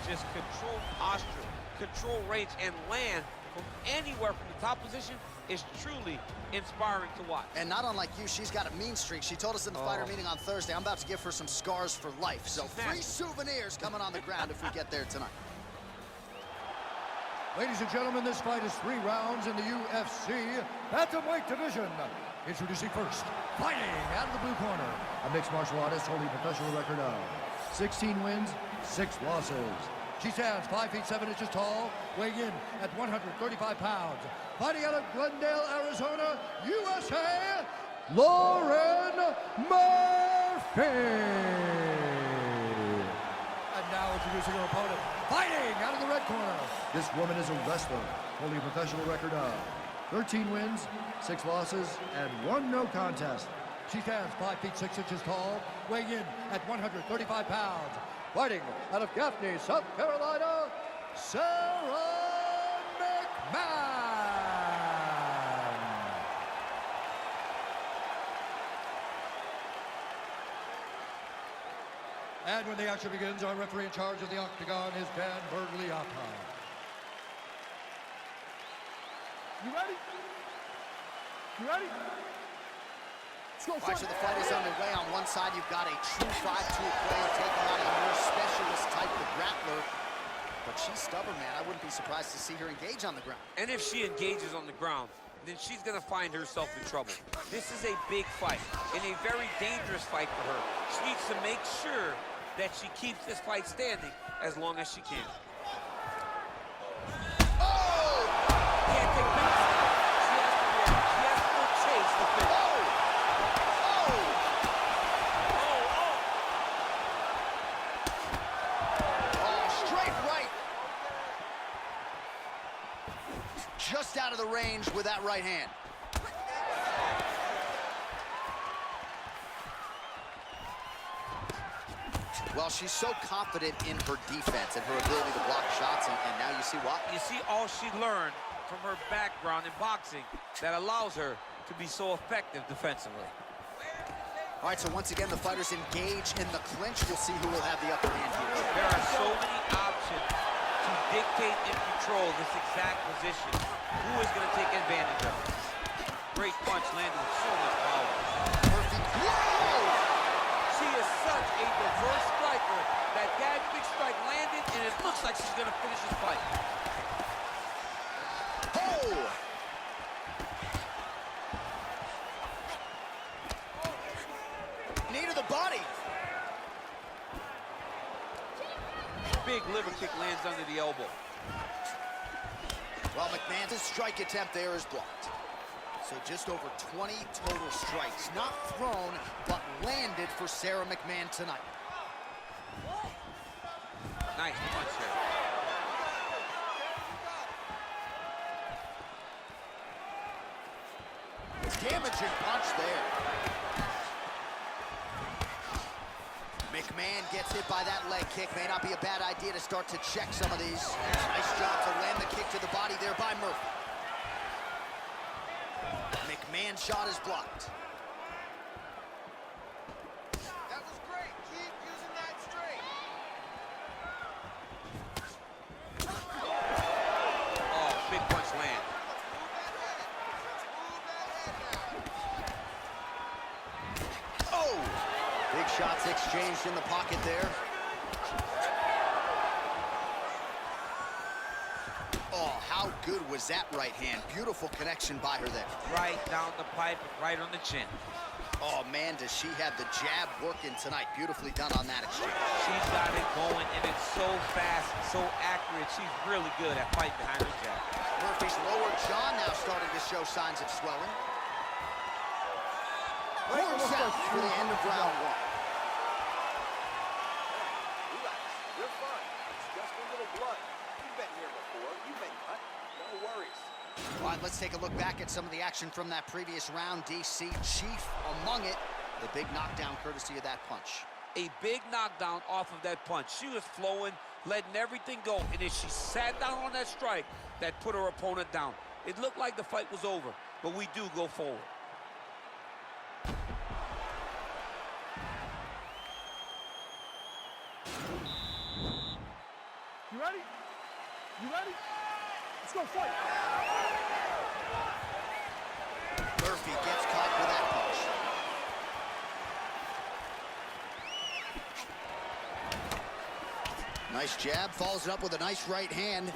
just control posture, control range, and land from anywhere from the top position is truly inspiring to watch. And not unlike you, she's got a mean streak. She told us in the fighter meeting on Thursday, I'm about to give her some scars for life. So free souvenirs coming on the ground if we get there tonight. Ladies and gentlemen, this fight is 3 rounds in the UFC bantamweight division. Introducing first, fighting out of the blue corner, a mixed martial artist holding a professional record of 16 wins, 6 losses. She stands 5 feet 7 inches tall, weighing in at 135 pounds. Fighting out of Glendale, Arizona, USA, Lauren Murphy. And now introducing her opponent, fighting out of the red corner. This woman is a wrestler, holding a professional record of 13 wins, 6 losses, and 1 no contest. She stands 5 feet 6 inches tall, weighing in at 135 pounds. Fighting out of Gaffney, South Carolina, Sarah McMahon. And when the action begins, our referee in charge of the octagon is Dan Bergliata. You ready? You ready? All right, so the fight is underway. On one side, you've got a true 5'2" player taking on a more specialist type of grappler. But she's stubborn, man. I wouldn't be surprised to see her engage on the ground. And if she engages on the ground, then she's gonna find herself in trouble. This is a big fight and a very dangerous fight for her. She needs to make sure that she keeps this fight standing as long as she can. Oh! Can't take minutes. She has to chase the finish. Just out of the range with that right hand. Well, she's so confident in her defense and her ability to block shots, and now you see why. You see all she learned from her background in boxing that allows her to be so effective defensively. All right, so once again, the fighters engage in the clinch. We'll see who will have the upper hand here. There are so many options to dictate and control this exact position. Who is going to take advantage of it? Great punch landed with so much power. Murphy, whoa! She is such a diverse striker that big strike landed, and it looks like she's going to finish this fight. Oh! Knee to the body. Big liver kick lands under the elbow. Well, McMahon's strike attempt there is blocked. So just over 20 total strikes. Not thrown, but landed for Sarah McMahon tonight. Nice punch there. Damaging punch there. McMahon gets hit by that leg kick. May not be a bad idea to start to check some of these. Nice job to land the kick to the body there by Murphy. McMahon's shot is blocked. That was great. Keep using that straight. Oh, big punch land. Oh! Big shots exchanged in the pocket there. Oh, how good was that right hand? Beautiful connection by her there. Right down the pipe, right on the chin. Oh, man, does she have the jab working tonight. Beautifully done on that exchange. She's got it going, and it's so fast, so accurate. She's really good at fighting behind her jab. Murphy's lower jaw now starting to show signs of swelling. Horns out for the end of round 1. Relax. You're fine. It's just a little blood. You've been here before. You've been cut. No worries. All right, let's take a look back at some of the action from that previous round. DC chief among it. The big knockdown courtesy of that punch. A big knockdown off of that punch. She was flowing, letting everything go, and as she sat down on that strike, that put her opponent down. It looked like the fight was over, but we do go forward. You ready? You ready? Let's go fight. Murphy gets caught with that punch. Nice jab, follows it up with a nice right hand.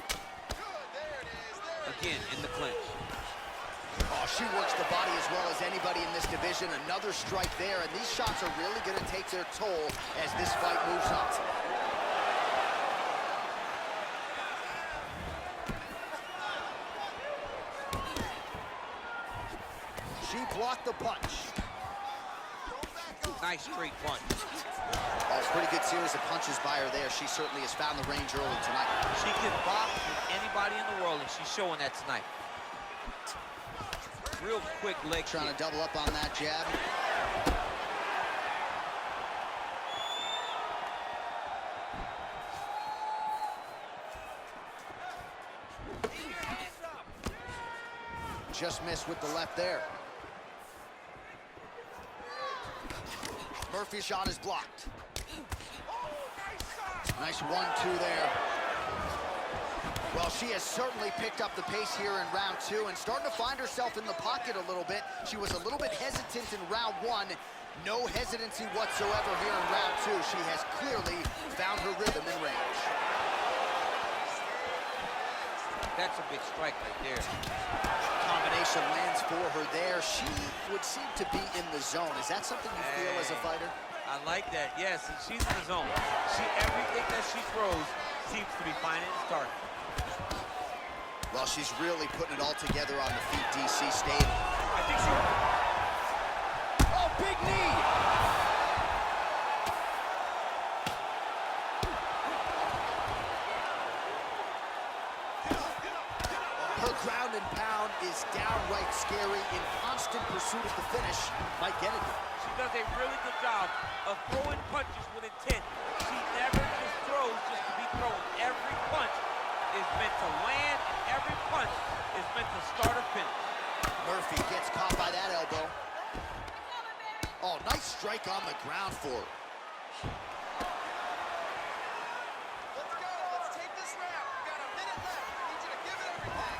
Again, in the clinch. Oh, she works the body as well as anybody in this division. Another strike there, and these shots are really going to take their toll as this fight moves on. She blocked the punch. Nice straight punch. Oh, it's a pretty good series of punches by her there. She certainly has found the range early tonight. She can box with anybody in the world, and she's showing that tonight. Real quick leg Trying kick. to double up on that jab. Just missed with the left there. Murphy's shot is blocked. Nice 1-2 there. Well, she has certainly picked up the pace here in round 2 and starting to find herself in the pocket a little bit. She was a little bit hesitant in round 1. No hesitancy whatsoever here in round 2. She has clearly found her rhythm and range. That's a big strike right there. Combination lands for her there. She would seem to be in the zone. Is that something you feel as a fighter? I like that, yes, and she's in the zone. Everything that she throws seems to be finding its target. Well, she's really putting it all together on the feet, DC stayed. I think she... Oh, big knee! Her ground and pound is downright scary, in constant pursuit of the finish. Might get it. She does a really good job of throwing punches with intent. She never just throws just to be thrown. Every punch is meant to land, and every punch is meant to start or finish. Murphy gets caught by that elbow. Oh, nice strike on the ground for her. Let's go. Let's take this round. We got a minute left. I need you to give it everything.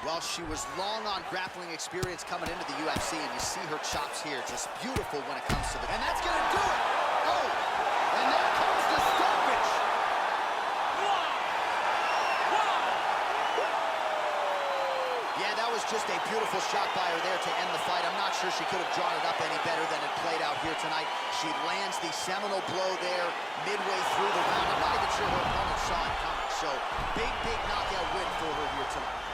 Well, she was long on grappling experience coming into the UFC, and you see her chops here, just beautiful when it comes to the... And that's going to do it! Oh! And there comes the stoppage! Yeah, that was just a beautiful shot by her there to end the fight. I'm not sure she could have drawn it up any better than it played out here tonight. She lands the seminal blow there midway through the round. I'm not even sure her opponent saw it coming. So, big, big knockout win for her here tonight.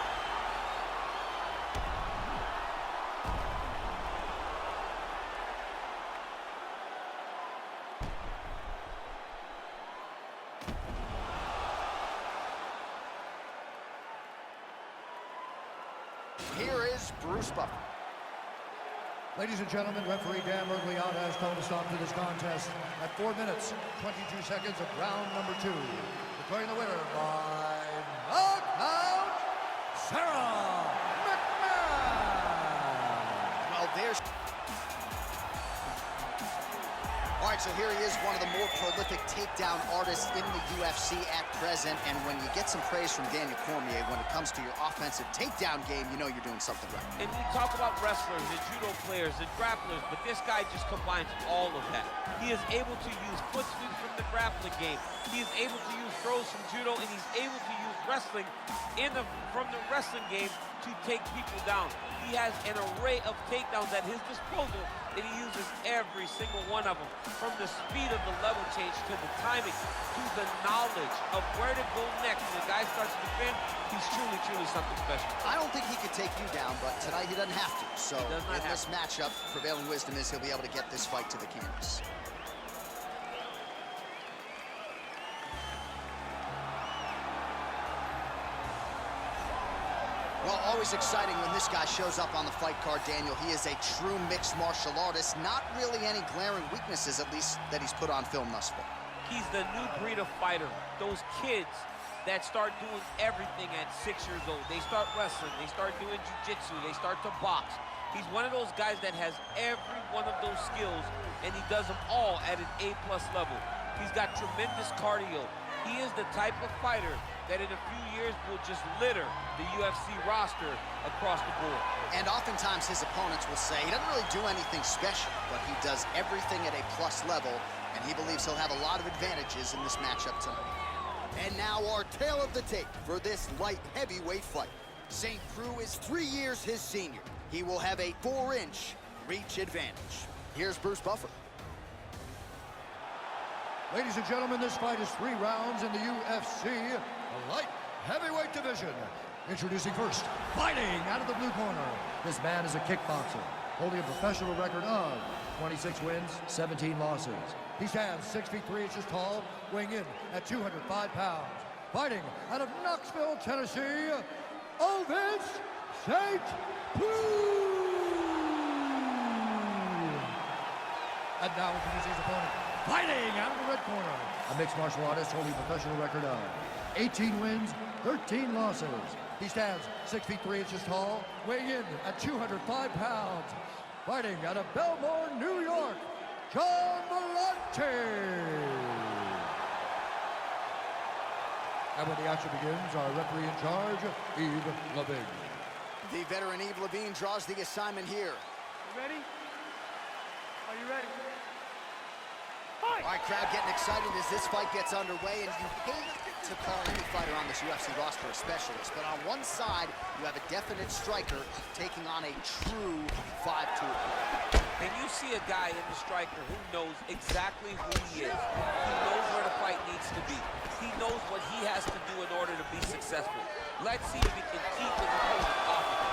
Here is Bruce Buffer. Ladies and gentlemen, referee Dan Mergliata has called a stop to this contest at 4 minutes, 22 seconds of round number 2. Declaring the winner by knockout, Sarah McMahon. Well, there's... All right, so here he is, one of the more prolific takedown artists in the UFC at present. And when you get some praise from Daniel Cormier, when it comes to your offensive takedown game, you know you're doing something right. And we talk about wrestlers and judo players and grapplers, but this guy just combines all of that. He is able to use foot sweeps from the grappling game. He is able to use throws from judo, and he's able to use wrestling from the wrestling game to take people down. He has an array of takedowns at his disposal, and he uses every single one of them. From the speed of the level change to the timing to the knowledge of where to go next. When the guy starts to defend, he's truly, truly something special. I don't think he could take you down, but tonight he doesn't have to. So in this matchup, prevailing wisdom is he'll be able to get this fight to the canvas. Well, always exciting when this guy shows up on the fight card, Daniel. He is a true mixed martial artist. Not really any glaring weaknesses, at least, that he's put on film thus far. He's the new breed of fighter. Those kids that start doing everything at 6 years old. They start wrestling, they start doing jiu-jitsu, they start to box. He's one of those guys that has every one of those skills, and he does them all at an A+ level. He's got tremendous cardio, He is the type of fighter that in a few years will just litter the UFC roster across the board. And oftentimes his opponents will say he doesn't really do anything special, but he does everything at a plus level, and he believes he'll have a lot of advantages in this matchup tonight. And now our tale of the tape for this light heavyweight fight. St. Preux is 3 years his senior. He will have a 4-inch reach advantage. Here's Bruce Buffer. Ladies and gentlemen, this fight is 3 rounds in the UFC, the light heavyweight division. Introducing first, fighting out of the blue corner. This man is a kickboxer, holding a professional record of 26 wins, 17 losses. He stands 6 feet 3 inches tall, weighing in at 205 pounds. Fighting out of Knoxville, Tennessee, vs. St. Preux. And now introducing his opponent, fighting out of the red corner, a mixed martial artist holding a professional record of 18 wins, 13 losses. He stands 6 feet 3 inches tall, weighing in at 205 pounds. Fighting out of Belmore, New York, John Volante. And when the action begins, our referee in charge, Yves Levine. The veteran Yves Levine draws the assignment here. You ready? Are you ready? All right, crowd getting excited as this fight gets underway, and you hate to call any fighter on this UFC roster a specialist, but on one side, you have a definite striker taking on a true 5-tool. And you see a guy in the striker who knows exactly who he is. He knows where the fight needs to be. He knows what he has to do in order to be successful. Let's see if he can keep his opponent off of him.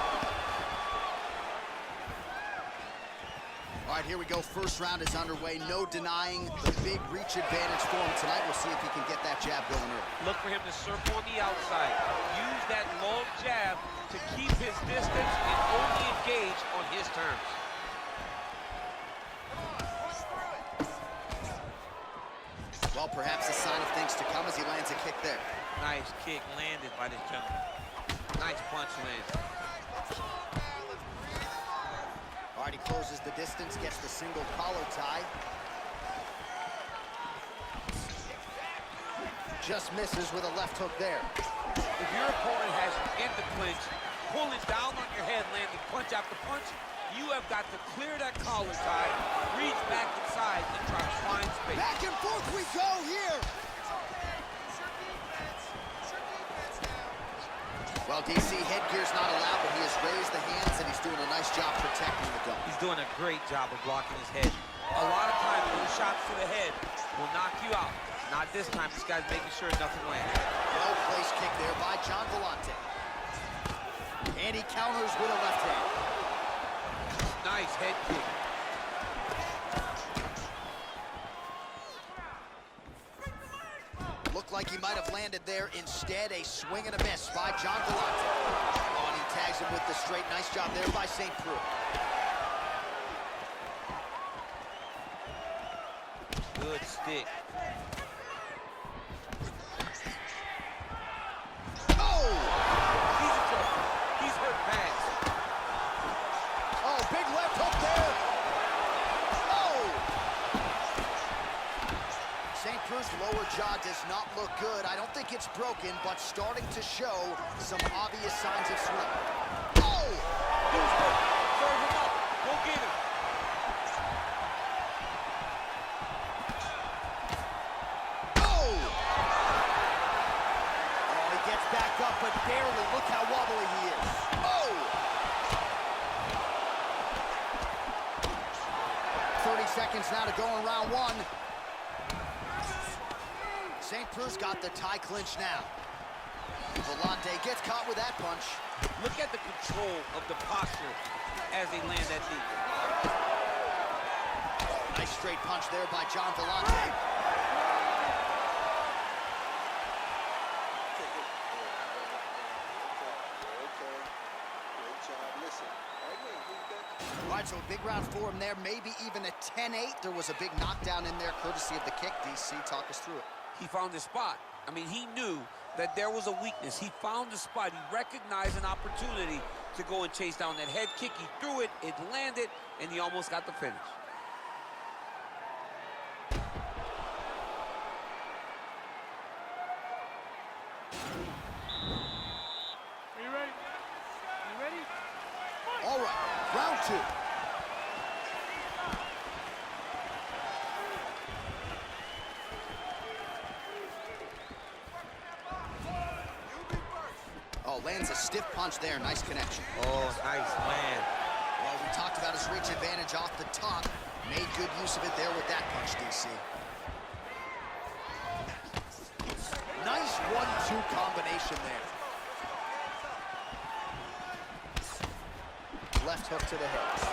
All right, here we go. First round is underway. No denying the big reach advantage for him tonight. We'll see if he can get that jab going early. Look for him to circle on the outside. Use that long jab to keep his distance and only engage on his terms. Well, perhaps a sign of things to come as he lands a kick there. Nice kick landed by this gentleman. Nice punch landed. All right, he closes the distance, gets the single collar tie. Just misses with a left hook there. If your opponent has you in the clinch, pulling down on your head, landing punch after punch, you have got to clear that collar tie, reach back inside, and try to find space. Back and forth we go here. Well, DC, headgear's not allowed, but he has raised the hands, and he's doing a nice job protecting the dome. He's doing a great job of blocking his head. A lot of times, those shots to the head will knock you out. Not this time. This guy's making sure nothing lands. Well-placed kick there by John Volante. And he counters with a left hand. Nice head kick. Looked like he might have landed there. Instead, a swing and a miss by John Volante. Oh, and he tags him with the straight. Nice job there by St. Preux. Good stick. Oh! He's in trouble. He's hurt bad. Oh, big left hook there. Oh! St. Preux's lower jaw does not look good. I don't think it's broken, but starting to show some obvious signs of swelling. Oh! Dude's hurt. Serve him up. Go get him. Oh! Oh, he gets back up, but barely. Look how wobbly he is. Oh! 30 seconds now to go in round one. St. Preux's got the tie clinch now. Volante gets caught with that punch. Look at the control of the posture as they land that knee. Nice straight punch there by John Volante. All right, so a big round for him there, maybe even a 10-8. There was a big knockdown in there, courtesy of the kick. DC, talk us through it. He found his spot. I mean, he knew that there was a weakness. He found the spot. He recognized an opportunity to go and chase down that head kick. He threw it, it landed, and he almost got the finish. Are you ready? You ready? All right, round 2. Oh, lands a stiff punch there. Nice connection. Oh, nice land. Well, we talked about his reach advantage off the top. Made good use of it there with that punch, DC. Nice 1-2 combination there. Left hook to the hips.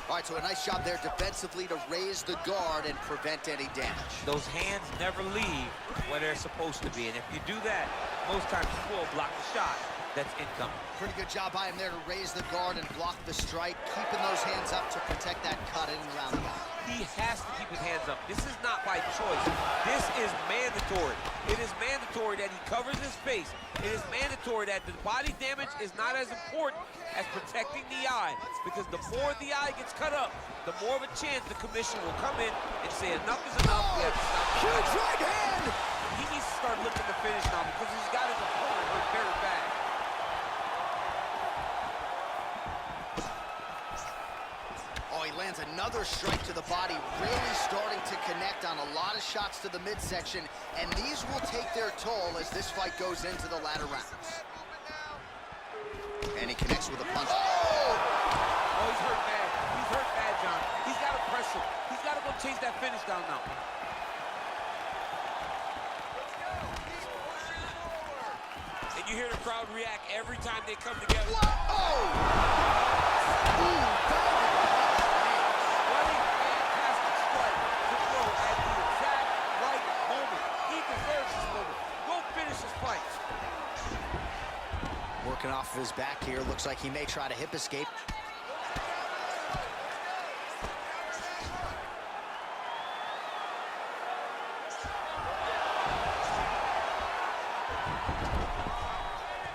All right, so a nice job there defensively to raise the guard and prevent any damage. Those hands never leave where they're supposed to be, and if you do that, most times you will block the shot that's incoming. Pretty good job by him there to raise the guard and block the strike, keeping those hands up to protect that cut in and around the eye. He has to keep his hands up. This is not by choice. This is mandatory. It is mandatory that he covers his face. It is mandatory that the body damage is not as important as protecting the eye, because the more the eye gets cut up, the more of a chance the commission will come in and say enough is enough. We have to stop the Huge fight. right hand! He needs to start looking to finish now because he's got his opponent hurt very bad. Oh, he lands another strike to the body, really starting to connect on a lot of shots to the midsection, and these will take their toll as this fight goes into the latter rounds. And he connects with a punch. Oh! Oh, he's hurt bad. He's hurt bad, John. He's got to press him. He's got to go chase that finish down now. And you hear the crowd react every time they come together. What? Oh! Ooh, Running fantastic strike to throw at the exact right moment. He deserves this moment. Go finish this fight. working off of his back here. Looks like he may try to hip escape.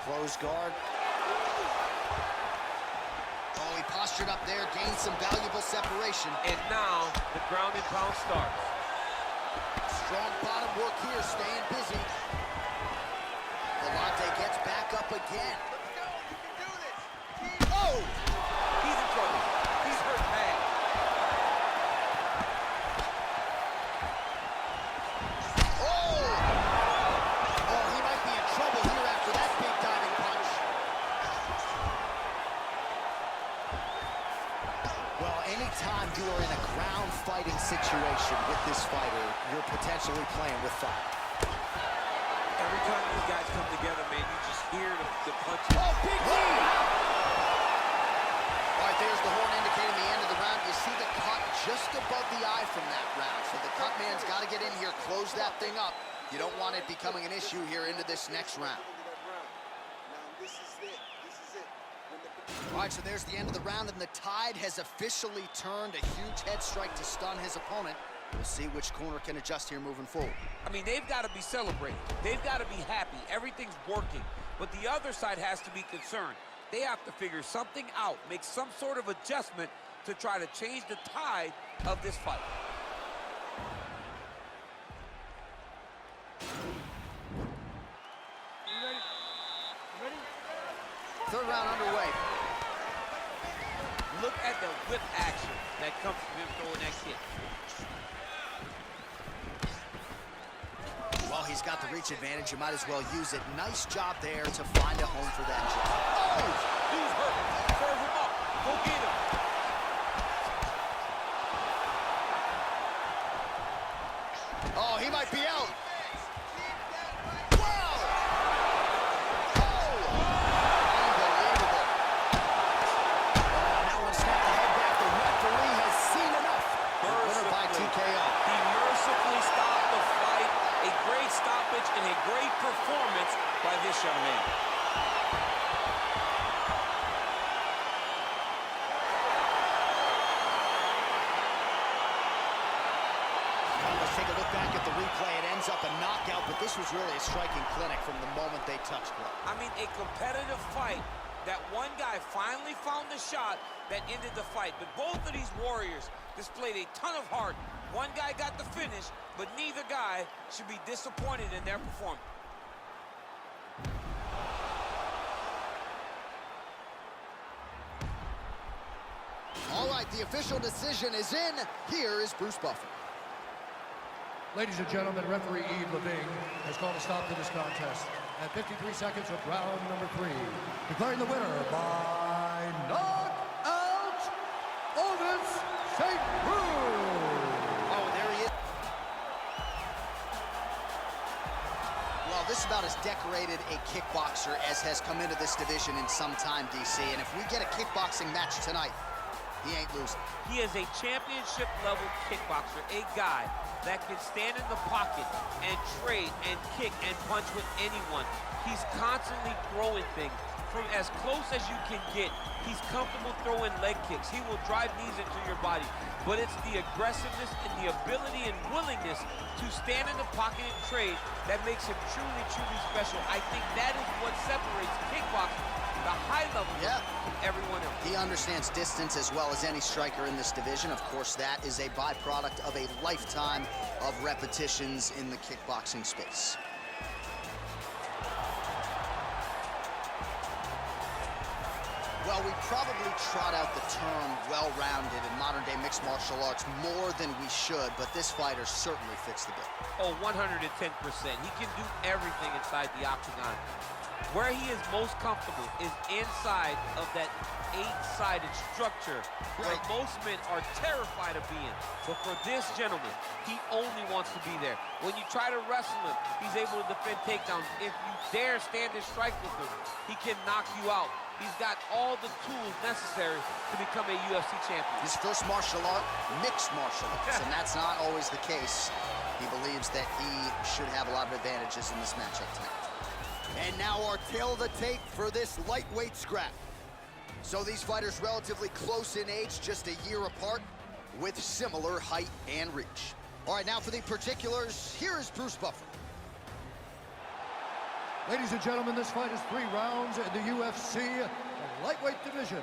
Close guard. Oh, he postured up there, gained some valuable separation. And now the ground and pound starts. Strong bottom work here, staying busy. Galante gets back up again. Oh! He's in trouble. He's hurt bad. Oh! Oh, he might be in trouble here after that big diving punch. Well, anytime you are in a ground fighting situation with this fighter, you're potentially playing with fire. Every time these guys come together, man, you just hear the punches. Oh, big knee! All right, there's the horn indicating the end of the round. You see the cut just above the eye from that round. So the cut man's got to get in here, close that thing up. You don't want it becoming an issue here into this next round. All right, so there's the end of the round, and the tide has officially turned. A huge head strike to stun his opponent. We'll see which corner can adjust here moving forward. I mean, they've got to be celebrating. They've got to be happy. Everything's working. But the other side has to be concerned. They have to figure something out, make some sort of adjustment to try to change the tide of this fight. You ready? You ready? Third round underway. Look at the whip action that comes from him throwing that kick. Well, he's got the reach advantage. You might as well use it. Nice job there to find a home for that jab. Oh! Dude's hurt. Serve him up. Go get him. Oh, he might be out. Wow! Oh! Unbelievable. That one snapped the head back. The referee has seen enough. Winner by TKO. He mercifully stopped the fight. A great stoppage and a great performance by this young man. Let's take a look back at the replay. It ends up a knockout, but this was really a striking clinic from the moment they touched blood. I mean, a competitive fight that one guy finally found the shot that ended the fight. But both of these warriors displayed a ton of heart. One guy got the finish, but neither guy should be disappointed in their performance. All right, the official decision is in. Here is Bruce Buffer. Ladies and gentlemen, referee Yves Levine has called a stop to this contest at 53 seconds of round number 3, declaring the winner by knockout, Otis St. Preux. Oh, there he is. Well, this is about as decorated a kickboxer as has come into this division in some time, DC. And if we get a kickboxing match tonight, he ain't losing. He is a championship-level kickboxer, a guy that can stand in the pocket and trade and kick and punch with anyone. He's constantly throwing things from as close as you can get. He's comfortable throwing leg kicks. He will drive knees into your body. But it's the aggressiveness and the ability and willingness to stand in the pocket and trade that makes him truly, truly special. I think that is what separates kickboxing, the high level, from everyone else. He understands distance as well as any striker in this division. Of course, that is a byproduct of a lifetime of repetitions in the kickboxing space. Well, we probably trot out the term well-rounded in modern-day mixed martial arts more than we should, but this fighter certainly fits the bill. Oh, 110%. He can do everything inside the octagon. Where he is most comfortable is inside of that 8-sided structure where most men are terrified of being. But for this gentleman, he only wants to be there. When you try to wrestle him, he's able to defend takedowns. If you dare stand and strike with him, he can knock you out. He's got all the tools necessary to become a UFC champion. His first martial art, mixed martial arts, and that's not always the case. He believes that he should have a lot of advantages in this matchup tonight. And now our tail of the tape for this lightweight scrap. So these fighters relatively close in age, just a year apart, with similar height and reach. All right, now for the particulars, here is Bruce Buffer. Ladies and gentlemen, this fight is 3 rounds in the UFC lightweight division.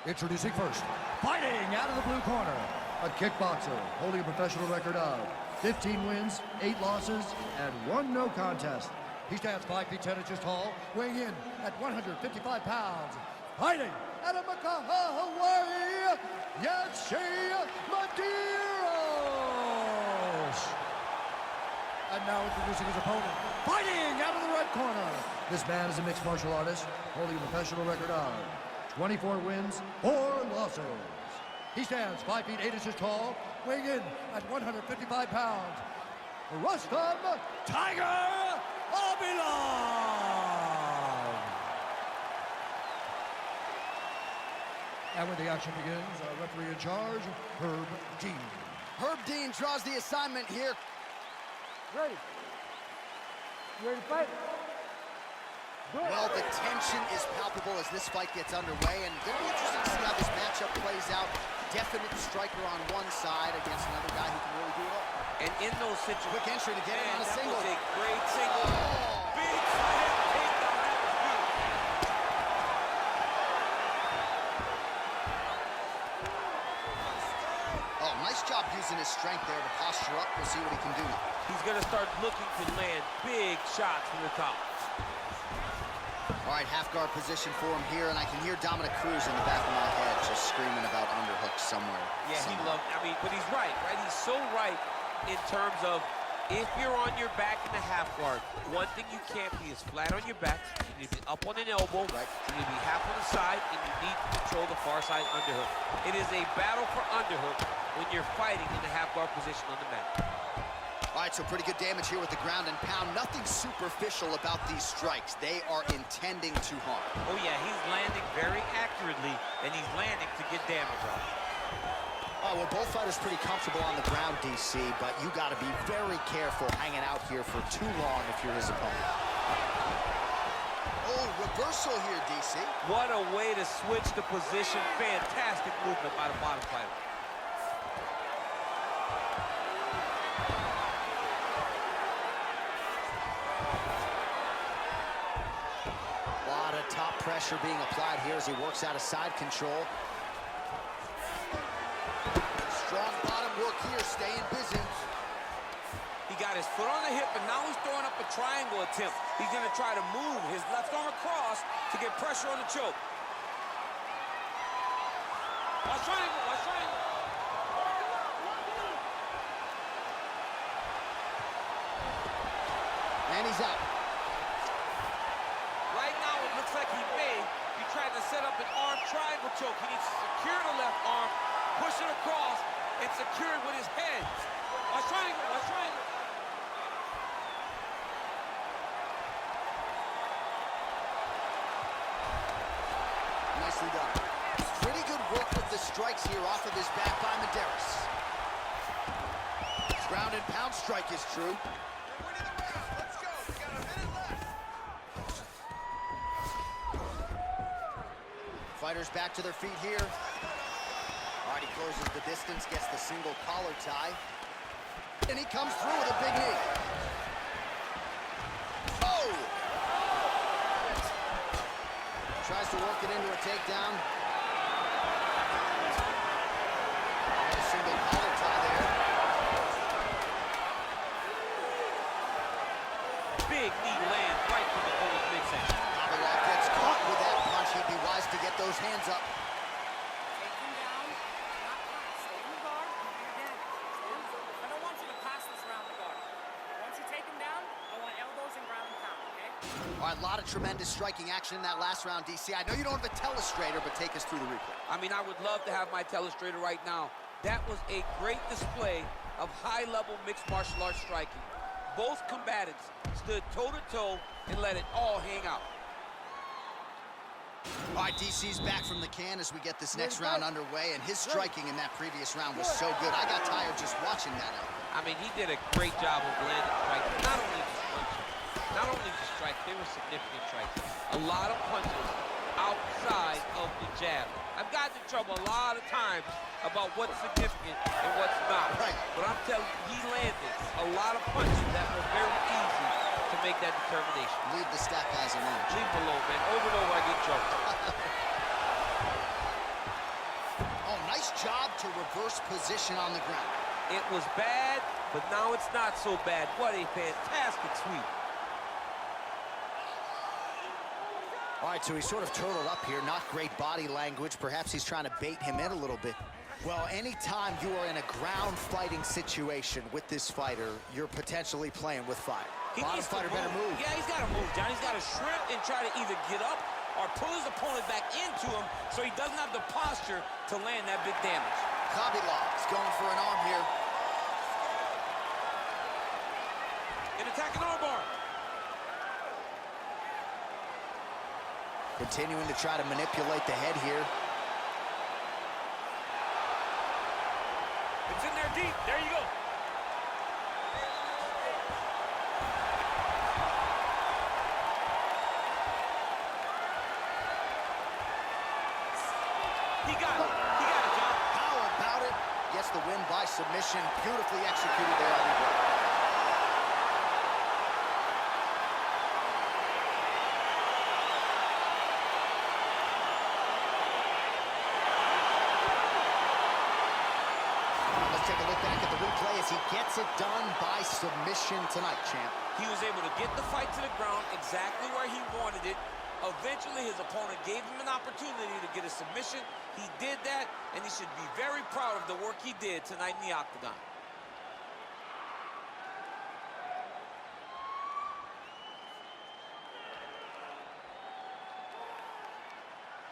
Introducing first, fighting out of the blue corner, a kickboxer holding a professional record of 15 wins, 8 losses, and 1 no contest. He stands 5 feet 10 inches tall, weighing in at 155 pounds. Fighting out of Makaha, Hawaii, Yatshe Medeiros. And now introducing his opponent, fighting out of the red corner. This man is a mixed martial artist, holding a professional record of 24 wins, 4 losses. He stands 5 feet 8 inches tall, weighing in at 155 pounds. Rustam Tiger Abilan. And when the action begins, our referee in charge, Herb Dean. Herb Dean draws the assignment here. Ready? You ready to fight? Well, the tension is palpable as this fight gets underway, and it'll be interesting to see how this matchup plays out. Definite striker on one side against another guy who can really do it all. And in those situations, Quick entry to get him on a single. That was a great single. Oh. Big slam takedown. Oh, nice job using his strength there to posture up. We'll see what he can do now. He's going to start looking to land big shots from the top. All right, half guard position for him here, and I can hear Dominic Cruz in the back of my head just screaming about underhooks somewhere. Yeah, he loved, but he's right? He's so right in terms of if you're on your back in the half guard, one thing you can't be is flat on your back. You need to be up on an elbow, you need to be half on the side, and you need to control the far side underhook. It is a battle for underhook when you're fighting in the half guard position on the mat. All right, so pretty good damage here with the ground and pound. Nothing superficial about these strikes. They are intending to harm. Oh yeah, he's landing very accurately, and he's landing to get damage on. Oh, well, both fighters pretty comfortable on the ground, DC, but you got to be very careful hanging out here for too long if you're his opponent. Oh, reversal here, DC. What a way to switch the position. Fantastic movement by the bottom fighter. A lot of top pressure being applied here as he works out of side control. Strong bottom work here, staying busy. got his foot on the hip, and now he's throwing up a triangle attempt. He's going to try to move his left arm across to get pressure on the choke. Watch triangle, watch triangle. And he's out. Right now, it looks like he may be trying to set up an arm triangle choke. He needs to secure the left arm, push it across, and secure it with his head. Watch triangle, watch triangle. Nicely done. Pretty good work with the strikes here off of his back by Medeiros. Ground and pound strike is true. Let's go. We got a minute left. Fighters back to their feet here. All right, he closes the distance, gets the single collar tie. And he comes through with a big knee. Oh! Tries to work it into a takedown. And a single collar tie there. Big knee lands right from the opponent's midsection. Kovalov gets caught with that punch. He'd be wise to get those hands up. Take him down, not pass. Stay in the guard and do your damage. I don't want you to pass this round the guard. Once you take him down, I want elbows and ground and pound, okay? All right, a lot of tremendous striking action in that last round, DC. I know you don't have a telestrator, but take us through the replay. I mean, I would love to have my telestrator right now. That was a great display of high-level mixed martial arts striking. Both combatants stood toe-to-toe and let it all hang out. All right, DC's back from the can as we get this next round underway, and his striking in that previous round was so good. I got tired just watching that. I mean, he did a great job of landing strikes. Not only just punches, not only just strikes, they were significant strikes. A lot of punches outside of the jab. I've gotten in trouble a lot of times about what's significant and what's not. Right. But I'm telling you, he landed a lot of punches that were very easy to make that determination. Leave the stat guys alone. Leave him alone, man. Over and over, I get choked. Oh, nice job to reverse position on the ground. It was bad, but now it's not so bad. What a fantastic sweep. All right, so he's sort of turtled up here. Not great body language. Perhaps he's trying to bait him in a little bit. Well, anytime you are in a ground fighting situation with this fighter, you're potentially playing with fire. Bottom fighter better move. Yeah, he's got to move, John. He's got to shrimp and try to either get up or pull his opponent back into him so he doesn't have the posture to land that big damage. Kovalov's going for an arm here. An attacking armbar. Continuing to try to manipulate the head here. It's in there deep. There you go. He got it. He got it, John. How about it? Gets the win by submission. Beautifully executed there on the ground. Let's take a look back at the replay as he gets it done by submission tonight, champ. He was able to get the fight to the ground exactly where he wanted it. Eventually, his opponent gave him an opportunity to get a submission. He did that, and he should be very proud of the work he did tonight in the octagon.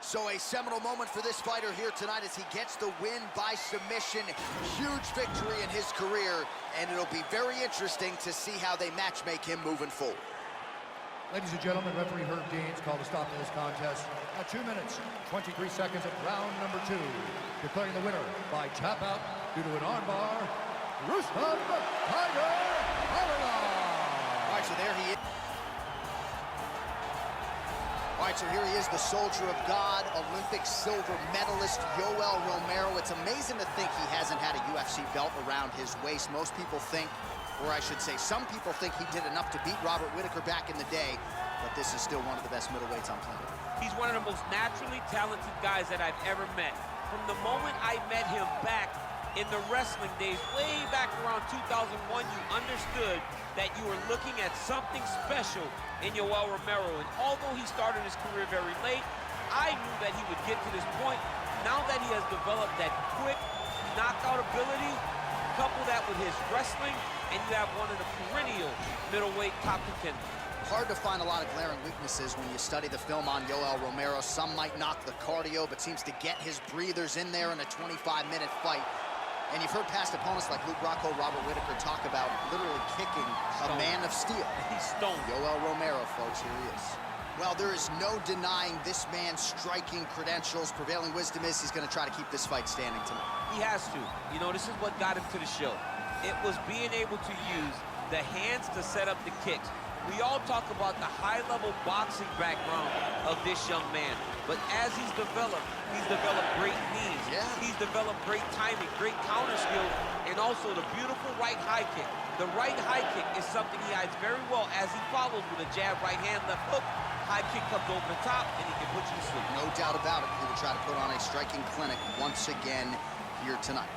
So a seminal moment for this fighter here tonight as he gets the win by submission. Huge victory in his career, and it'll be very interesting to see how they matchmake him moving forward. Ladies and gentlemen, referee Herb Deans called a stop to this contest at 2 minutes, 23 seconds of round number 2. Declaring the winner by tap out due to an armbar, Rustam Tiger Kovalov. All right, so there he is. All right, so here he is, the soldier of God, Olympic silver medalist, Yoel Romero. It's amazing to think he hasn't had a UFC belt around his waist. Most people think, or I should say, some people think he did enough to beat Robert Whittaker back in the day, but this is still one of the best middleweights on planet. He's one of the most naturally talented guys that I've ever met. From the moment I met him back In the wrestling days, way back around 2001, you understood that you were looking at something special in Yoel Romero. And although he started his career very late, I knew that he would get to this point. Now that he has developed that quick knockout ability, couple that with his wrestling, and you have one of the perennial middleweight top contenders. Hard to find a lot of glaring weaknesses when you study the film on Yoel Romero. Some might knock the cardio, but seems to get his breathers in there in a 25-minute fight. And you've heard past opponents like Luke Rocco, Robert Whitaker talk about literally kicking a man of steel. He's stoned. Yoel Romero, folks, here he is. Well, there is no denying this man's striking credentials. Prevailing wisdom is he's going to try to keep this fight standing tonight. He has to. You know, this is what got him to the show. It was being able to use the hands to set up the kicks. We all talk about the high-level boxing background of this young man, but as he's developed great knees. Yeah. He's developed great timing, great counter skill, and also the beautiful right high kick. The right high kick is something he hides very well as he follows with a jab, right hand, left hook. High kick comes over the top, and he can put you to sleep. No doubt about it. He will try to put on a striking clinic once again here tonight.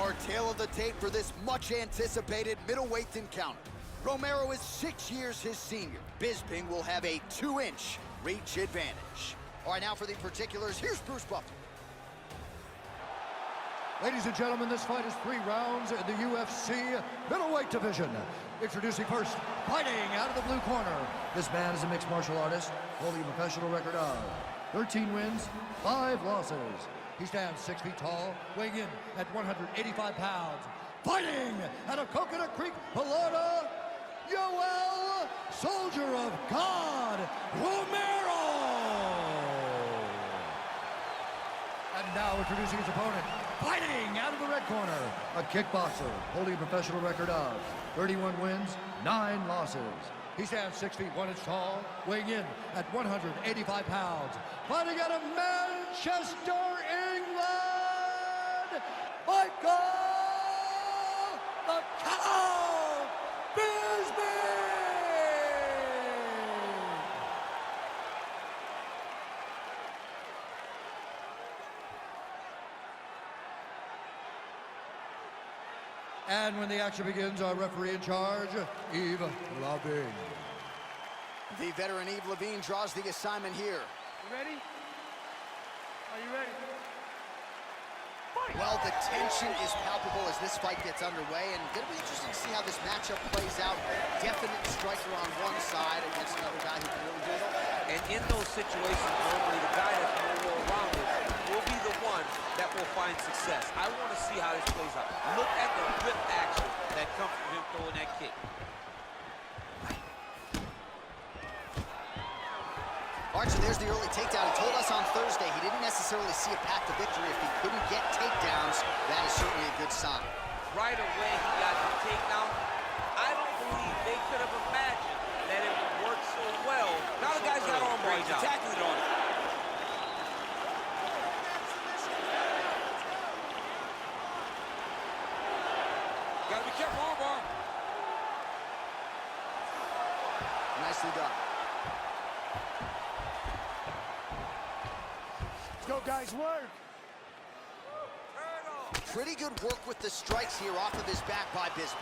Our tale of the tape for this much-anticipated middleweight encounter. Romero is 6 years his senior. Bisping will have a 2-inch reach advantage. All right, now for the particulars, here's Bruce Buffer. Ladies and gentlemen, this fight is 3 rounds in the UFC middleweight division. Introducing first, fighting out of the blue corner. This man is a mixed martial artist, holding a professional record of 13 wins, 5 losses. He stands 6 feet tall, weighing in at 185 pounds. Fighting out of Coconut Creek, Florida, Yoel, Soldier of God, Romero! And now introducing his opponent, fighting out of the red corner, a kickboxer holding a professional record of 31 wins, 9 losses. He stands 6 feet 1 inch tall, weighing in at 185 pounds. Fighting out of Manchester, England, Michael the Cow Bisping! And when the action begins, our referee in charge, Yves Lavigne. The veteran Yves Lavigne draws the assignment here. You ready? Are you ready? Well, the tension is palpable as this fight gets underway, and it'll be interesting to see how this matchup plays out. Definite striker on one side against another guy who can really do it all. And in those situations, normally the guy that's more well-rounded will be the one that will find success. I want to see how this plays out. Look at the whip action that comes from him throwing that kick. All right, so there's the early takedown. He told us on Thursday he didn't necessarily see a path to victory if he couldn't get takedowns. That is certainly a good sign. Right away, he got the takedown. I don't believe they could have imagined that it would work so well. Now the guy's got arm bars out. Attacking it on him. Gotta be careful, arm bar. Nicely done. Let's go, guys, work. Pretty good work with the strikes here off of his back by Bisping.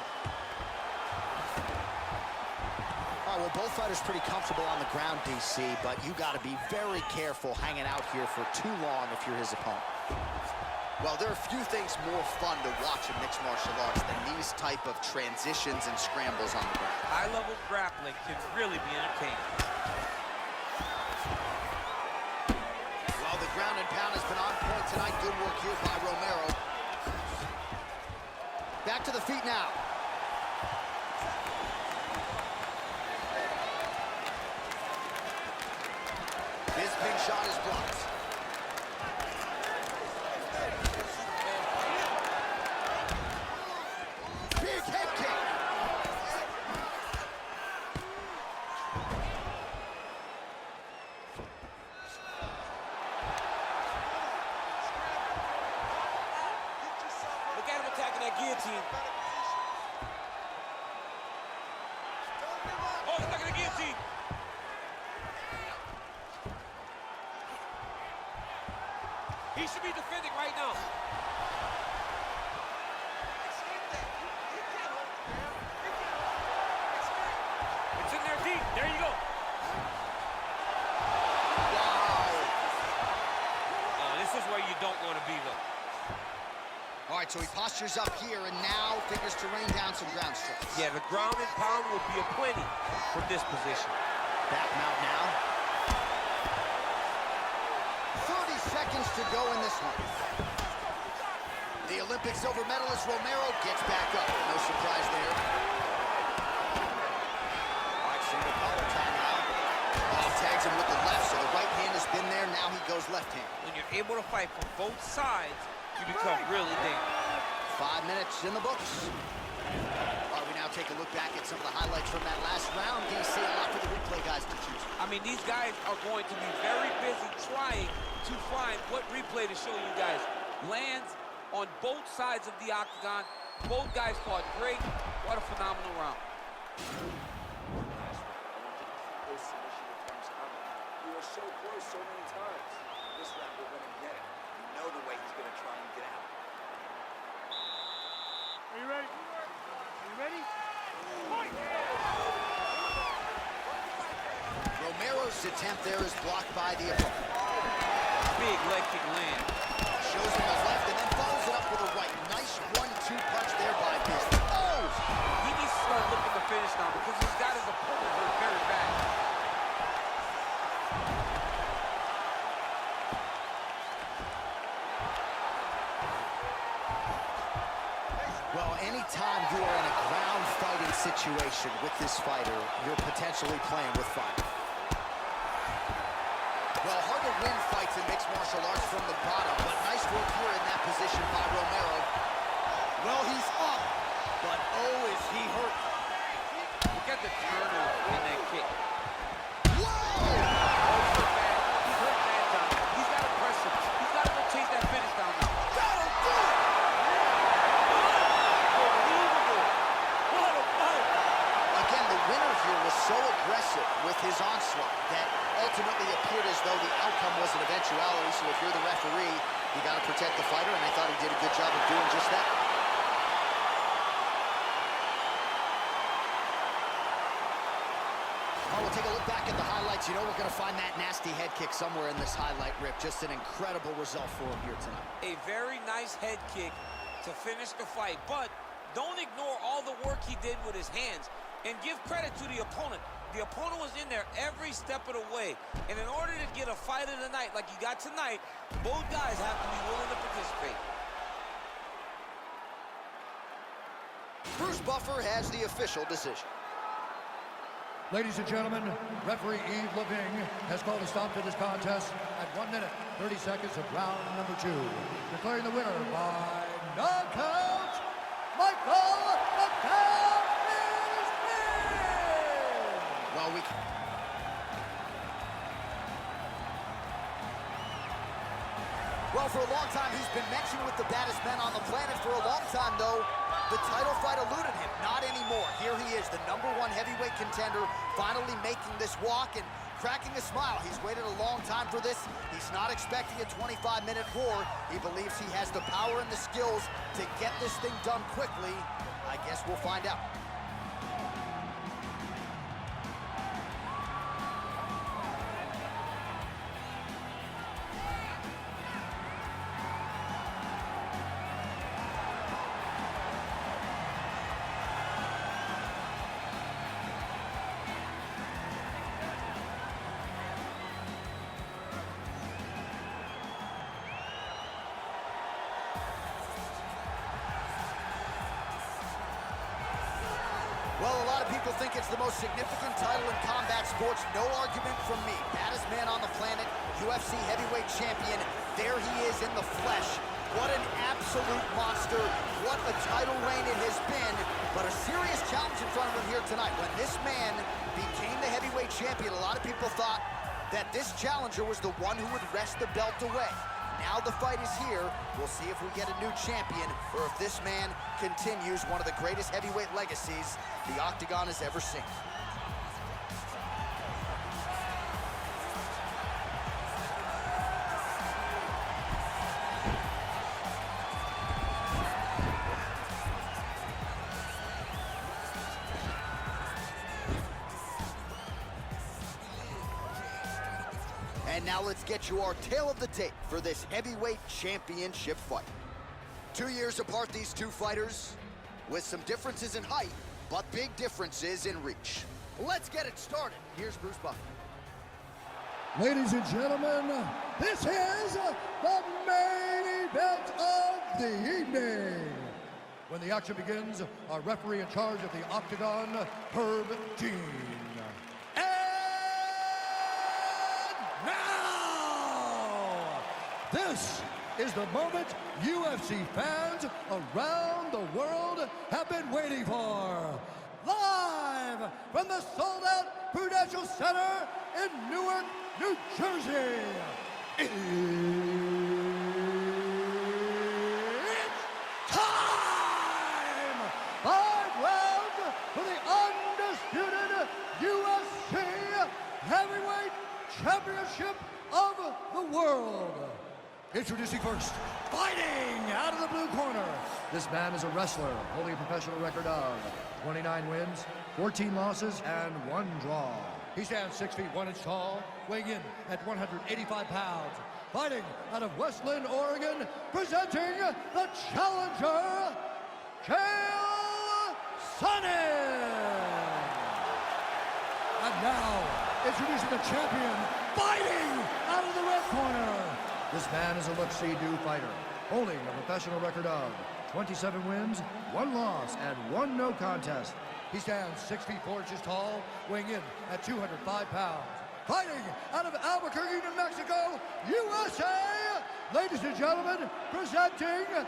All right, well, both fighters pretty comfortable on the ground, DC, but you got to be very careful hanging out here for too long if you're his opponent. Well, there are few things more fun to watch in mixed martial arts than these type of transitions and scrambles on the ground. High-level grappling can really be entertaining. Well, the ground and pound has been on point tonight. Good work here by Romero. Back to the feet now. Bisping shot is blocked. Big head kick. Look at him attacking that guillotine. Oh, he's attacking the guillotine. He should be defending right now. All right, so he postures up here and now figures to rain down some ground strikes. Yeah, the ground and pound will be aplenty from this position. Back mount now. 30 seconds to go in this one. The Olympic silver medalist Romero gets back up. No surprise there. All right, single collar tie now. Oh, tags him with the left, so the right hand has been there. Now he goes left hand. When you're able to fight from both sides, you become really dangerous. 5 minutes in the books. All right, we now take a look back at some of the highlights from that last round. DC, a lot for the replay guys to choose. I mean, these guys are going to be very busy trying to find what replay to show you guys. Lands on both sides of the octagon. Both guys fought great. What a phenomenal round. Those submission attempts coming. We were so close so many times. This round we're going to get it. You know the way he's going to try and get out. Are you ready? Are you ready? Fight! Romero's attempt there is blocked by the opponent. Big leg kick land. Shows him the left and then follows it up with a right. Nice 1-2 punch there by Bisping. Oh! He needs to start looking to finish now because he's got his opponent hurt very bad. Well, anytime you are in a ground fighting situation with this fighter, you're potentially playing with fire. Well, hard to win fights in mixed martial arts from the bottom, but nice work here in that position by Romero. Well, he's up, but oh, is he hurt. Look at the turnover in that kick. Whoa! He's hurt bad, John. He's got to press him. He's got to go chase that finish down now. That'll do it! Unbelievable. What a fight. Again, the winner here was so aggressive with his onslaught that ultimately appeared as though the outcome was an eventuality. So if you're the referee, you got to protect the fighter, and I thought he did a good job of doing just that. Oh, we'll take a look back at the highlights. You know we're going to find that nasty head kick somewhere in this highlight rip. Just an incredible result for him here tonight. A very nice head kick to finish the fight, but don't ignore all the work he did with his hands, and give credit to the opponent. The opponent was in there every step of the way, and in order to get a fight of the night like you got tonight, both guys have to be willing to participate. Bruce Buffer has the official decision. Ladies and gentlemen, referee Yves Leving has called a stop to this contest at 1 minute, 30 seconds of round number 2. Declaring the winner by knockout, Michael "Knockout" Bisping! Well, for a long time, he's been mentioned with the baddest men on the planet. For a long time, though, the title fight eluded him. Not anymore. Here he is, the #1 heavyweight contender, finally making this walk and cracking a smile. He's waited a long time for this. He's not expecting a 25-minute war. He believes he has the power and the skills to get this thing done quickly. I guess we'll find out. Well, a lot of people think it's the most significant title in combat sports. No argument from me. Baddest man on the planet, UFC heavyweight champion. There he is in the flesh. What an absolute monster. What a title reign it has been. But a serious challenge in front of him here tonight. When this man became the heavyweight champion, a lot of people thought that this challenger was the one who would wrest the belt away. Now the fight is here. We'll see if we get a new champion or if this man continues one of the greatest heavyweight legacies the Octagon has ever seen. And now let's get you our tale of the tape for this heavyweight championship fight. 2 years apart, these two fighters, with some differences in height, but big differences in reach. Let's get it started. Here's Bruce Buffer. Ladies and gentlemen, this is the main event of the evening. When the action begins, our referee in charge of the Octagon, Herb Dean. And now, this is the moment UFC fans around the world have been waiting for. Live from the sold-out Prudential Center in Newark, New Jersey. It's time! 5 rounds for the undisputed UFC Heavyweight Championship of the world. Introducing first, fighting out of the blue corner. This man is a wrestler, holding a professional record of 29 wins, 14 losses, and 1 draw. He stands 6 feet 1 inch tall, weighing in at 185 pounds. Fighting out of West Lynn, Oregon, presenting the challenger, vs.SONNEN. And now, introducing the champion, fighting out of the red corner. This man is a look-see-do fighter, holding a professional record of 27 wins, 1 loss, and 1 no contest. He stands 6 feet 4 inches tall, weighing in at 205 pounds. Fighting out of Albuquerque, New Mexico, USA, ladies and gentlemen, presenting the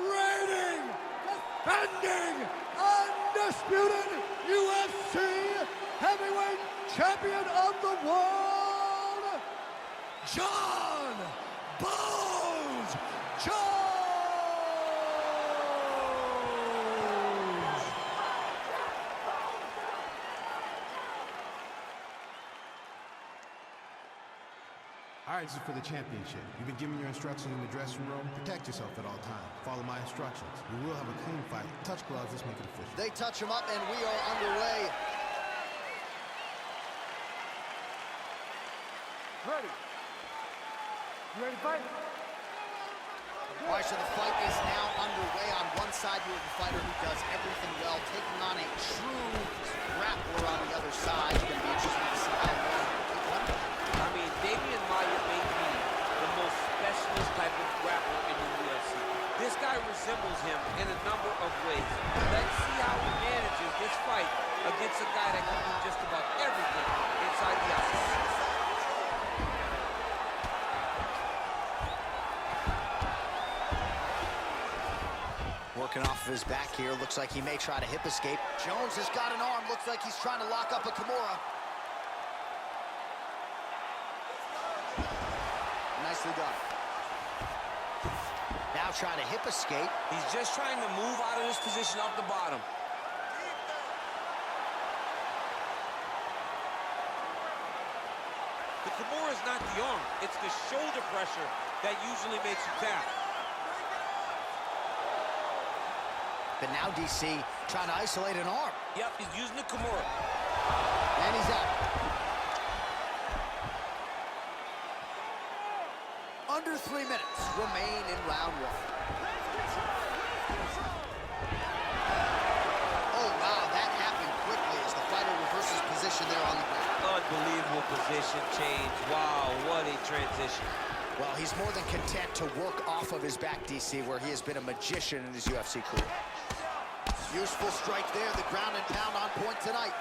reigning, defending, undisputed UFC heavyweight champion of the world, John Bones Jones! All right, this is for the championship. You've been given your instructions in the dressing room. Protect yourself at all times. Follow my instructions. We will have a clean fight. Touch gloves, let's make it official. They touch him up, and we are underway. Ready. You ready to fight? All right, so the fight is now underway. On one side, you have a fighter who does everything well, taking on a true grappler on the other side. It's going to be interesting to see how long it takes. I mean, Damian Maia may be the most specialist type of grappler in the UFC. This guy resembles him in a number of ways. Let's see how he manages this fight against a guy that can do just about everything inside the octagon. Working off of his back here. Looks like he may try to hip escape. Jones has got an arm. Looks like he's trying to lock up a Kimura. Nicely done. Now trying to hip escape. He's just trying to move out of this position off the bottom. The Kimura is not the arm. It's the shoulder pressure that usually makes you tap. But now DC trying to isolate an arm. Yep, he's using the Kimura. And he's out. Under 3 minutes remain in round 1. Oh, wow, that happened quickly as the fighter reverses position there on the ground. Unbelievable position change. Wow, what a transition. Well, he's more than content to work off of his back, DC, where he has been a magician in his UFC career. Useful strike there, the ground and pound on point tonight.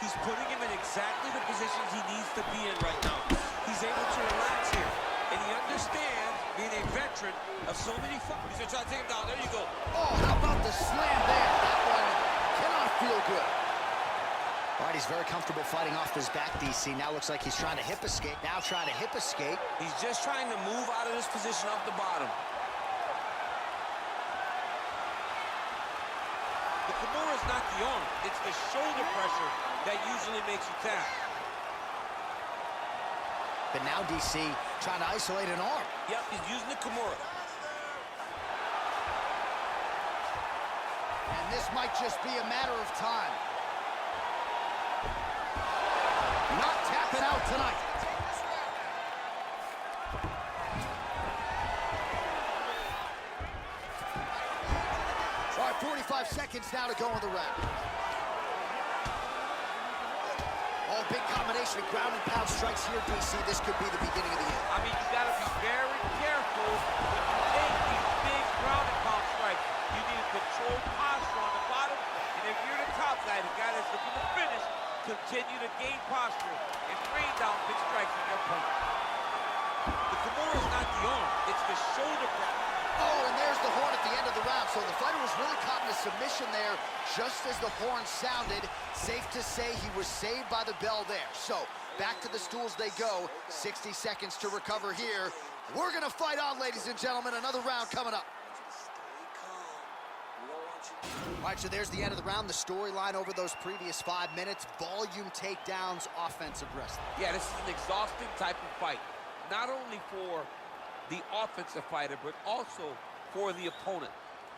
He's putting him in exactly the positions he needs to be in right now. He's able to relax here, and he understands, being a veteran of so many fights. He's gonna try to take him down. There you go. Oh, how about the slam there? That one cannot feel good. All right, he's very comfortable fighting off his back, DC. Now looks like he's trying to hip escape. Now trying to hip escape. He's just trying to move out of this position off the bottom. The Kimura is not the arm. It's the shoulder pressure that usually makes you tap. But now DC trying to isolate an arm. Yep, he's using the Kimura. And this might just be a matter of time. Not tapping out tonight. seconds now to go in the round. Oh, big combination of ground and pound strikes here, DC. This could be the beginning of the end. I mean, you got to be very careful when you take these big ground and pound strikes. You need a controlled posture on the bottom, and if you're the top guy, the guy that's looking to finish, continue to gain posture and rain down big strikes on your opponent. The Kimura is not the arm, it's the shoulder press. Oh, and there's the horn at the end of the round. So the fighter was really caught in a submission there just as the horn sounded. Safe to say he was saved by the bell there. So back to the stools they go. 60 seconds to recover here. We're going to fight on, ladies and gentlemen. Another round coming up. All right, so there's the end of the round. The storyline over those previous 5 minutes. Volume takedowns, offensive wrestling. Yeah, this is an exhausting type of fight. Not only for the offensive fighter, but also for the opponent.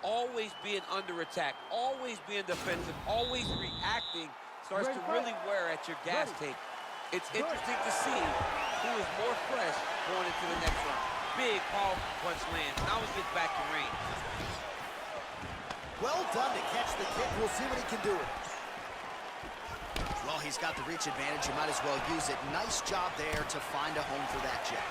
Always being under attack, always being defensive, always reacting starts to really wear at your gas tank. It's interesting to see who is more fresh going into the next round. Big, powerful punch lands. Now he gets back to range. Well done to catch the kick. We'll see what he can do with it. Well, he's got the reach advantage. You might as well use it. Nice job there to find a home for that jab.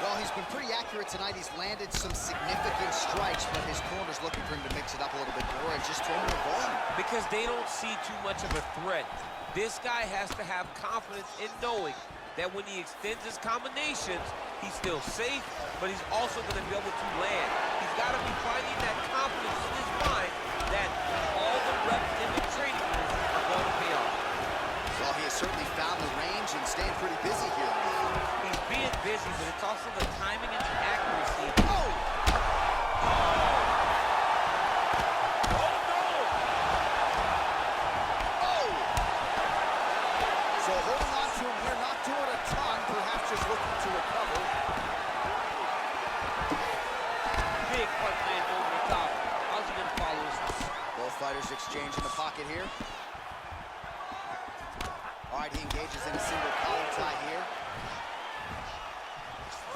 Well, he's been pretty accurate tonight. He's landed some significant strikes, but his corner's looking for him to mix it up a little bit more and just throw more volume. Because they don't see too much of a threat. This guy has to have confidence in knowing that when he extends his combinations, he's still safe, but he's also going to be able to land. He's got to be finding that confidence in his mind that all the reps in the training room are going to pay off. Well, he has certainly found the range and staying pretty busy here. He's being busy, but it's also the timing and the accuracy. Oh! Oh! So holding on to him here, not doing a ton, perhaps just looking to recover. Big punch lands over the top. How's he going to follow this? Both fighters exchange in the pocket here. All right, he engages in a single collar tie here.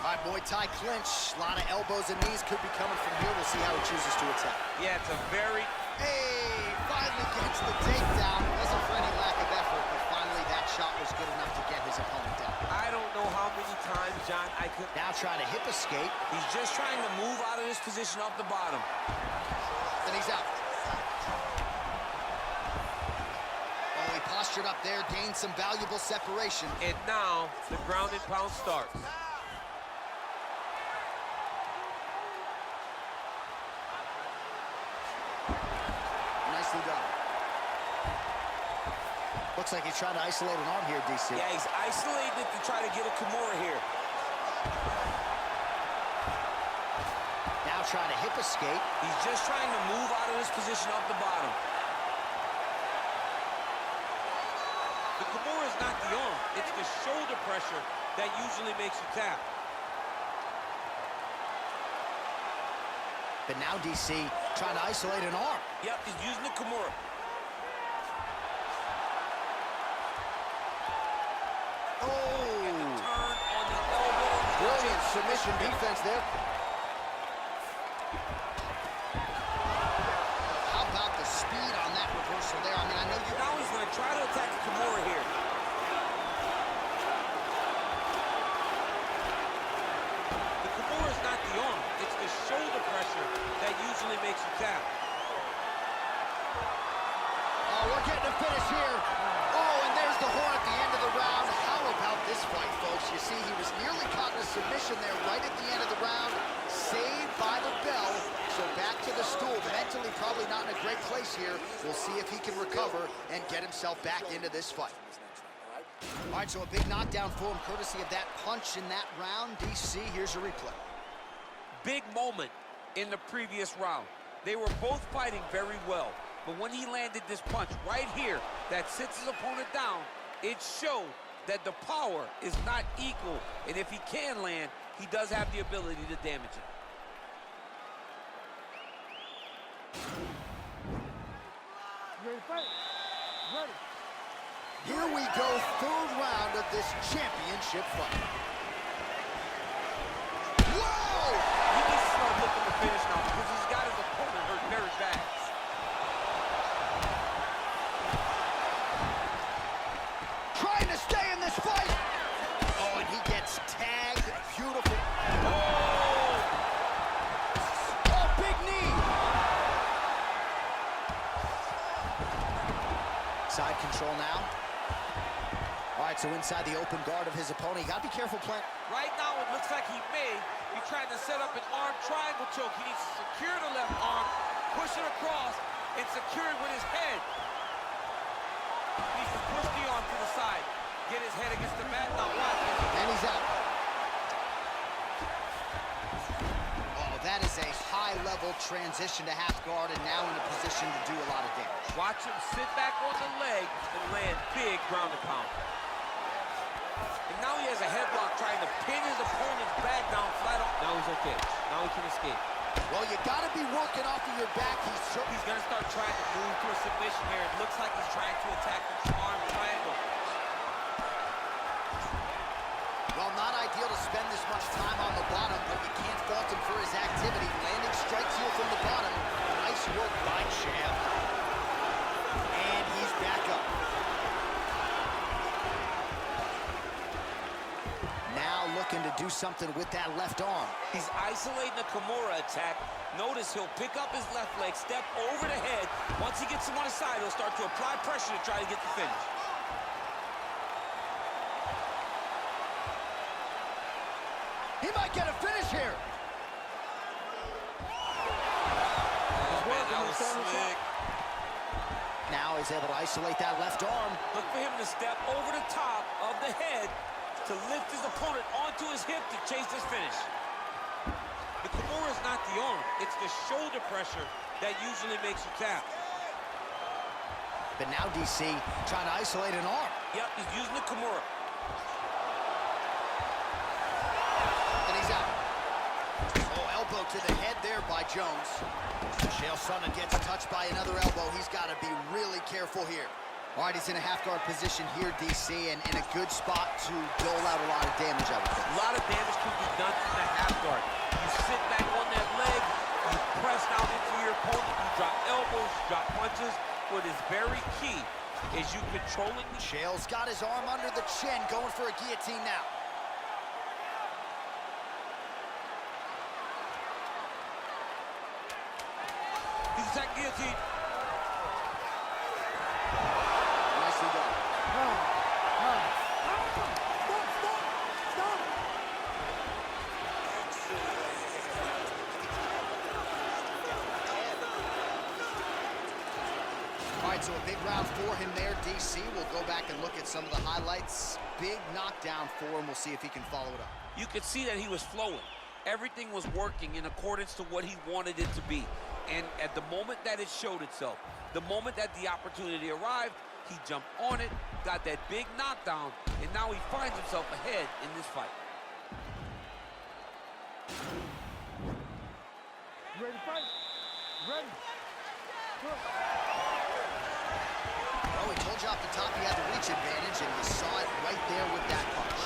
All right, Muay Thai clinch. A lot of elbows and knees could be coming from here. We'll see how he chooses to attack. Yeah, it's a very... Hey, finally gets the takedown. Wasn't for any lack of effort, but finally that shot was good enough to get his opponent down. I don't know how many times, John, I could... Now trying to hip escape. He's just trying to move out of this position off the bottom. Then he's out. Oh, he postured up there, gained some valuable separation. And now, the ground and pound starts. Nicely done. Looks like he's trying to isolate an arm here, DC. Yeah, he's isolating it to try to get a Kimura here. Now trying to hip escape. He's just trying to move out of this position off the bottom. The Kimura is not the arm. It's the shoulder pressure that usually makes you tap. But now DC trying to isolate an arm. Yep, he's using the Kimura. Oh! Turn on the elbow. Brilliant submission defense there. How about the speed on that reversal there? I mean, I know you... Now he's going to try to attack the Kimura here. The Kimura is not the arm. It's the shoulder pressure that usually makes you tap. Oh, we're getting a finish here. Oh, and there's the horn at the end of the round. How about this fight, folks? You see, he was nearly caught in a submission there right at the end of the round. Saved by the bell. So back to the stool. Mentally probably not in a great place here. We'll see if he can recover and get himself back into this fight. All right, so a big knockdown for him, courtesy of that punch in that round. DC, here's a replay. Big moment in the previous round. They were both fighting very well. But when he landed this punch right here that sits his opponent down, it showed that the power is not equal. And if he can land, he does have the ability to damage it. You ready to fight? Ready. Here we go, third round of this championship fight. Whoa! He needs to start looking to finish now because he's side control now. All right, so inside the open guard of his opponent. You got to be careful playing. Right now, it looks like he may be trying to set up an arm triangle choke. He needs to secure the left arm, push it across, and secure it with his head. He needs to push the arm to the side, get his head against the mat. Now watch. And he's out. Oh, that is a high-level transition to half guard, and now in a position to do a lot of damage. Watch him sit back on the leg and land big ground and pound. And now he has a headlock trying to pin his opponent's back down flat on. Now he's okay. Now he can escape. Well, you got to be working off of your back. He's going to start trying to move to a submission here. It looks like he's trying to attack the arm triangle. Well, not ideal to spend this much time on the bottom, but you can't fault him for his activity. Landing strikes here from the bottom. Nice work by Sham. And he's back up. Now looking to do something with that left arm. He's isolating the Kimura attack. Notice he'll pick up his left leg, step over the head. Once he gets him on his side, he'll start to apply pressure to try to get the finish. He might get a finish here. Oh, man, that was slick. Now he's able to isolate that left arm. Look for him to step over the top of the head to lift his opponent onto his hip to chase this finish. The Kimura is not the arm. It's the shoulder pressure that usually makes you tap. But now DC trying to isolate an arm. Yep, he's using the Kimura. And he's out. Oh, elbow to the head there by Jones. vs.SONNEN gets touched by another elbow. He's got to be really careful here. All right, he's in a half-guard position here, DC, and in a good spot to dole out a lot of damage, I would think. A lot of damage can be done from the half guard. You sit back on that leg, you press out into your opponent, you drop elbows, drop punches. What is very key is you controlling the... Shale's got his arm under the chin, going for a guillotine now. He's attacking guillotine. Nicely done. All right, so a big round for him there, DC. We'll go back and look at some of the highlights. Big knockdown for him. We'll see if he can follow it up. You could see that he was flowing. Everything was working in accordance to what he wanted it to be. And at the moment that it showed itself, the moment that the opportunity arrived, he jumped on it, got that big knockdown, and now he finds himself ahead in this fight. Ready to fight? Ready. Well, we told you off the top he had the reach advantage, and you saw it right there with that punch.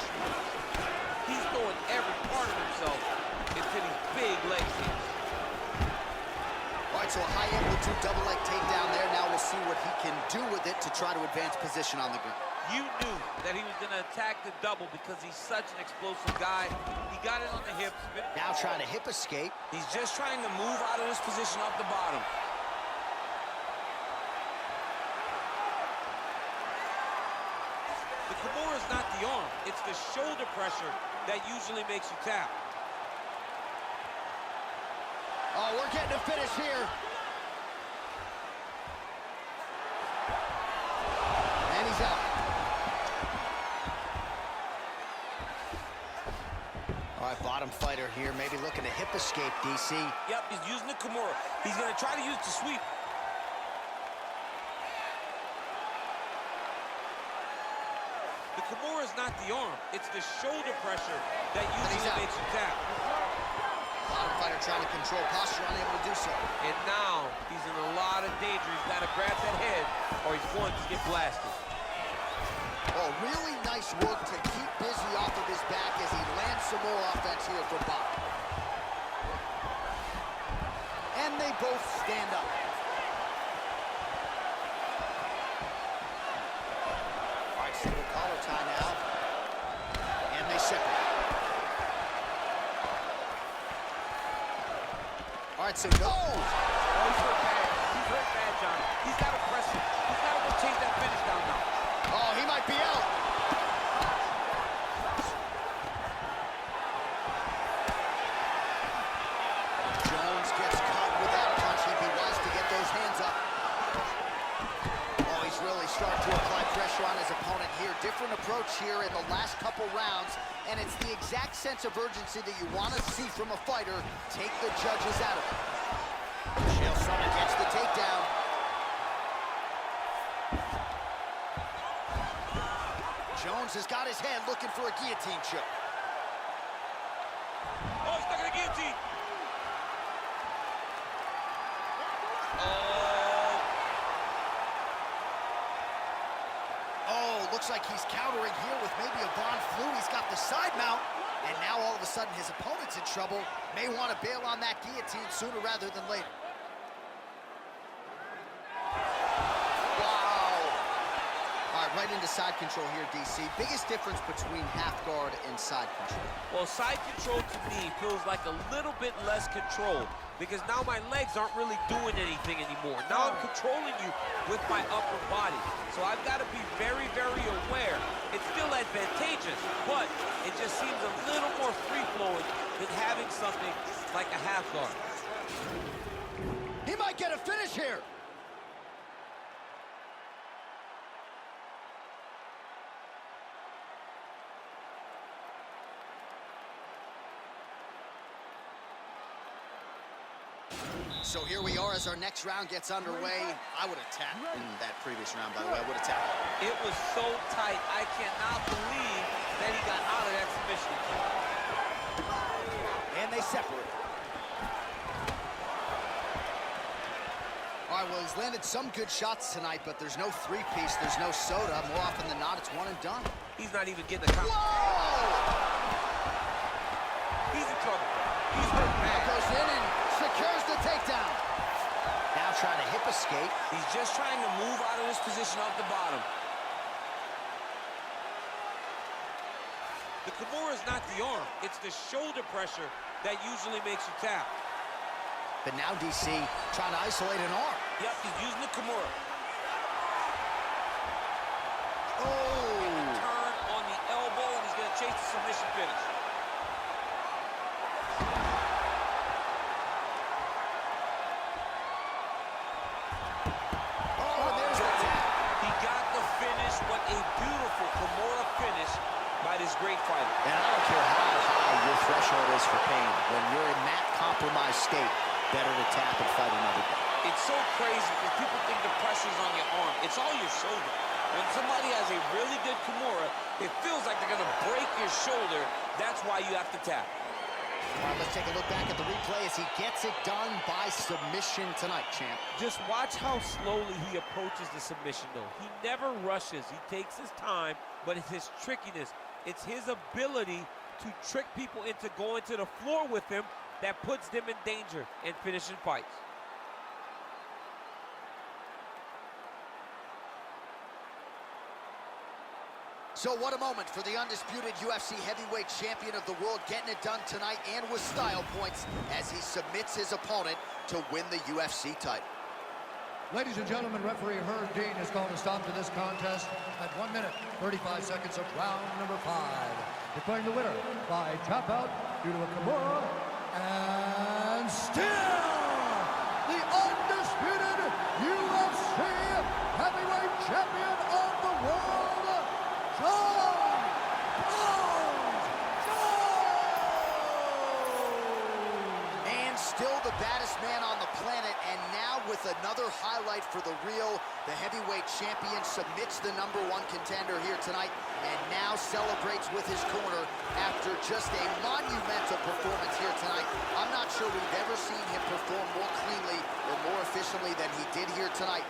He's throwing every part of himself into these big leg kicks. All right, so a high-amplitude double leg takedown there. Now we'll see what he can do with it to try to advance position on the ground. You knew that he was going to attack the double because he's such an explosive guy. He got it on the hips. Now trying to hip escape. He's just trying to move out of this position off the bottom. The Kimura is not the arm. It's the shoulder pressure that usually makes you tap. Oh, we're getting a finish here. And he's out. All right, bottom fighter here, maybe looking to hip escape, DC. Yep, he's using the Kimura. He's going to try to use it to sweep. The Kimura is not the arm. It's the shoulder pressure that usually makes you tap. Bottom fighter trying to control posture, unable to do so. And now he's in a lot of danger. He's got to grab that head or he's going to get blasted. Oh, really nice work to keep busy off of his back as he lands some more offense here from bottom. And they both stand up. All right, single collar tie now. And they separate. All right, so no. Oh, he's hurt bad. He's hurt bad, John. He's got to press him. He's got to go chase that finish down. really starting to apply pressure on his opponent here. Different approach here in the last couple rounds, and it's the exact sense of urgency that you want to see from a fighter. Take the judges out of it. Sonnen gets the takedown. Jones has got his head looking for a guillotine choke. Oh, he's stuck in a guillotine. Oh, looks like he's countering here with maybe a Von Flue. He's got the side mount, and now all of a sudden his opponent's in trouble. May want to bail on that guillotine sooner rather than later. Right into side control here, DC. Biggest difference between half guard and side control? Well, side control to me feels like a little bit less control because now my legs aren't really doing anything anymore. Now I'm controlling you with my upper body. So I've got to be very, very aware. It's still advantageous, but it just seems a little more free-flowing than having something like a half guard. He might get a finish here. So here we are as our next round gets underway. I would have tapped in that previous round, by the way. I would have tapped. It was so tight. I cannot believe that he got out of that submission. And they separate. All right, well, he's landed some good shots tonight, but there's no three-piece, there's no soda. More often than not, it's one and done. He's not even getting a count. He's in trouble. He's hurt bad. Goes in and secures the takedown. Now trying to hip escape. He's just trying to move out of this position off the bottom. The Kimura is not the arm. It's the shoulder pressure that usually makes you tap. But now DC trying to isolate an arm. Yep, he's using the Kimura. Oh! Turn on the elbow, and he's going to chase the submission finish. This great fighter. And I don't care how high your threshold is for pain. When you're in that compromised state, better to tap and fight another day. It's so crazy because people think the pressure's on your arm. It's all your shoulder. When somebody has a really good Kimura, it feels like they're going to break your shoulder. That's why you have to tap. All right, let's take a look back at the replay as he gets it done by submission tonight, champ. Just watch how slowly he approaches the submission, though. He never rushes. He takes his time, but it's his trickiness. It's his ability to trick people into going to the floor with him that puts them in danger and finishing fights. So what a moment for the undisputed UFC heavyweight champion of the world, getting it done tonight and with style points as he submits his opponent to win the UFC title. Ladies and gentlemen, referee Herb Dean has called a stop to this contest at 1 minute, 35 seconds of round number 5. Declaring the winner by tap out due to a Kimura, and still the undisputed UFC heavyweight champion of the world, John And still the baddest man on the planet, and now with another highlight for the real, the heavyweight champion submits the #1 contender here tonight, and now celebrates with his corner after just a monumental performance here tonight. I'm not sure we've ever seen him perform more cleanly or more efficiently than he did here tonight.